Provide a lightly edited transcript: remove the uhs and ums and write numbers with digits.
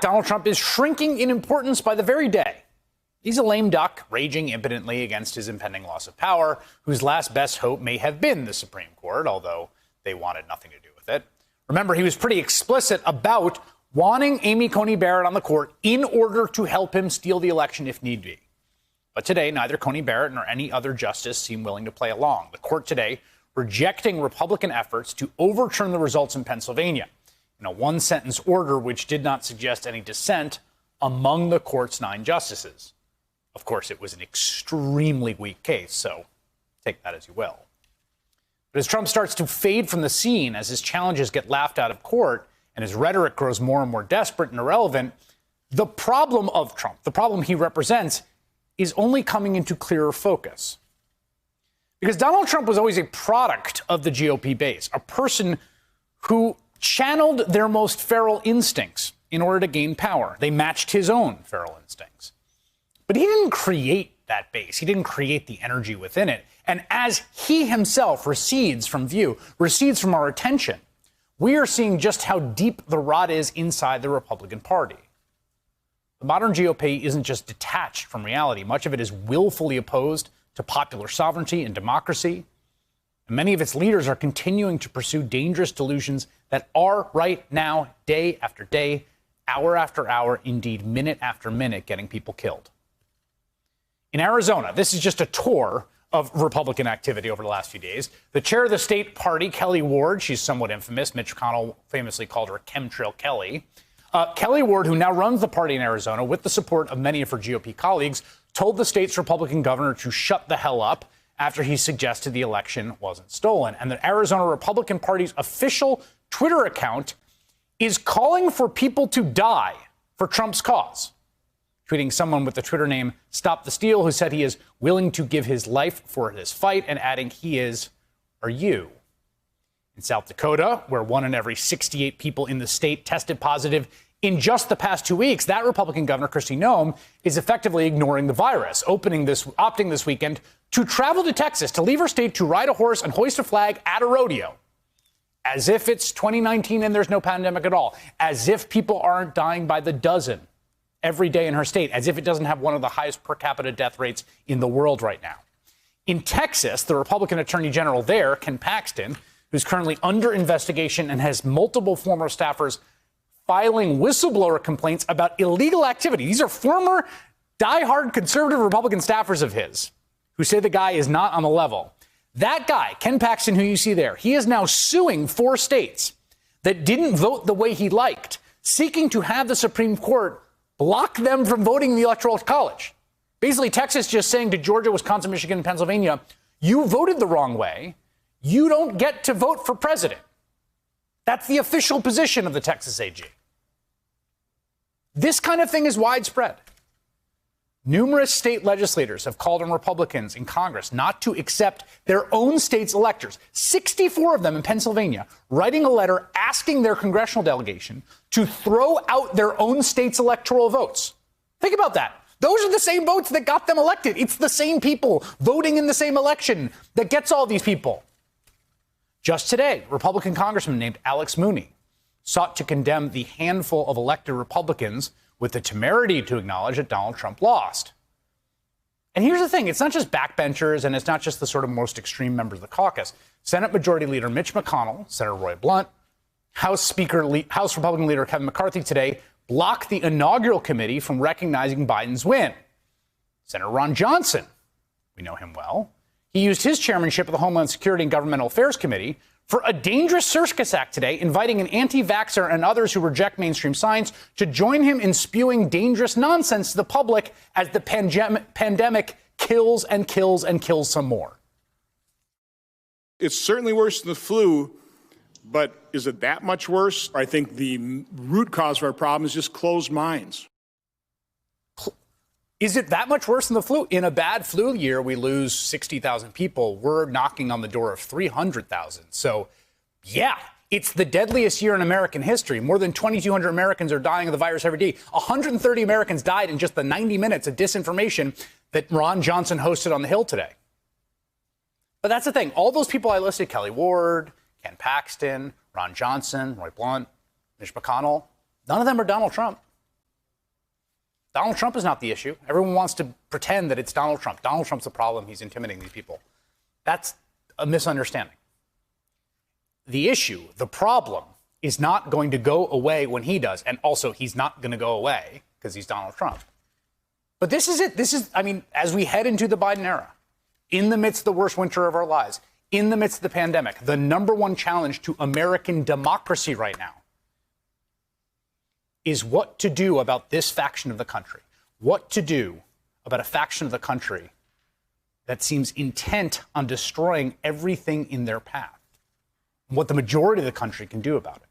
Donald Trump is shrinking in importance by the very day. He's a lame duck, raging impotently against his impending loss of power, whose last best hope may have been the Supreme Court, although they wanted nothing to do with it. Remember, he was pretty explicit about wanting Amy Coney Barrett on the court in order to help him steal the election if need be. But today, neither Coney Barrett nor any other justice seem willing to play along. The court today rejecting Republican efforts to overturn the results in Pennsylvania in a one-sentence order which did not suggest any dissent among the court's 9 justices. Of course, it was an extremely weak case, so take that as you will. But as Trump starts to fade from the scene, as his challenges get laughed out of court, and his rhetoric grows more and more desperate and irrelevant, the problem of Trump, the problem he represents, is only coming into clearer focus. Because Donald Trump was always a product of the GOP base, a person who channeled their most feral instincts in order to gain power. They matched his own feral instincts. But he didn't create that base. He didn't create the energy within it. And as he himself recedes from view, recedes from our attention, we are seeing just how deep the rot is inside the Republican Party. The modern GOP isn't just detached from reality. Much of it is willfully opposed to popular sovereignty and democracy. And many of its leaders are continuing to pursue dangerous delusions that are right now, day after day, hour after hour, indeed minute after minute, getting people killed. In Arizona, this is just a tour of Republican activity over the last few days. The chair of the state party, Kelly Ward, she's somewhat infamous. Mitch McConnell famously called her Chemtrail Kelly. Kelly Ward, who now runs the party in Arizona with the support of many of her GOP colleagues, told the state's Republican governor to shut the hell up after he suggested the election wasn't stolen. And the Arizona Republican Party's official Twitter account is calling for people to die for Trump's cause, tweeting someone with the Twitter name Stop the Steal, who said he is willing to give his life for this fight, and adding, he is, are you? In South Dakota, where 1 in every 68 people in the state tested positive in just the past 2 weeks, that Republican governor, Kristi Noem, is effectively ignoring the virus, opting this weekend to travel to Texas, to leave her state to ride a horse and hoist a flag at a rodeo, as if it's 2019 and there's no pandemic at all, as if people aren't dying by the dozen every day in her state, as if it doesn't have one of the highest per capita death rates in the world right now. In Texas, the Republican Attorney General there, Ken Paxton, who's currently under investigation and has multiple former staffers filing whistleblower complaints about illegal activity. These are former diehard conservative Republican staffers of his who say the guy is not on the level. That guy, Ken Paxton, who you see there, he is now suing 4 states that didn't vote the way he liked, seeking to have the Supreme Court block them from voting in the Electoral College. Basically, Texas just saying to Georgia, Wisconsin, Michigan, and Pennsylvania, you voted the wrong way. You don't get to vote for president. That's the official position of the Texas AG. This kind of thing is widespread. Numerous state legislators have called on Republicans in Congress not to accept their own state's electors, 64 of them in Pennsylvania, writing a letter asking their congressional delegation to throw out their own state's electoral votes. Think about that. Those are the same votes that got them elected. It's the same people voting in the same election that gets all these people. Just today, Republican congressman named Alex Mooney sought to condemn the handful of elected Republicans with the temerity to acknowledge that Donald Trump lost. And here's the thing. It's not just backbenchers, and it's not just the sort of most extreme members of the caucus. Senate Majority Leader Mitch McConnell, Senator Roy Blunt, House Republican Leader Kevin McCarthy today blocked the inaugural committee from recognizing Biden's win. Senator Ron Johnson, we know him well, he used his chairmanship of the Homeland Security and Governmental Affairs Committee for a dangerous circus act today, inviting an anti-vaxxer and others who reject mainstream science to join him in spewing dangerous nonsense to the public as the pandemic kills and kills and kills some more. It's certainly worse than the flu, but is it that much worse? I think the root cause of our problem is just closed minds. Is it that much worse than the flu? In a bad flu year, we lose 60,000 people. We're knocking on the door of 300,000. So, yeah, it's the deadliest year in American history. More than 2,200 Americans are dying of the virus every day. 130 Americans died in just the 90 minutes of disinformation that Ron Johnson hosted on the Hill today. But that's the thing. All those people I listed, Kelly Ward, Ken Paxton, Ron Johnson, Roy Blunt, Mitch McConnell, none of them are Donald Trump. Donald Trump is not the issue. Everyone wants to pretend that it's Donald Trump. Donald Trump's the problem. He's intimidating these people. That's a misunderstanding. The issue, the problem, is not going to go away when he does. And also, he's not going to go away because he's Donald Trump. But this is it. As we head into the Biden era, in the midst of the worst winter of our lives, in the midst of the pandemic, the number one challenge to American democracy right now is what to do about this faction of the country. What to do about a faction of the country that seems intent on destroying everything in their path. What the majority of the country can do about it.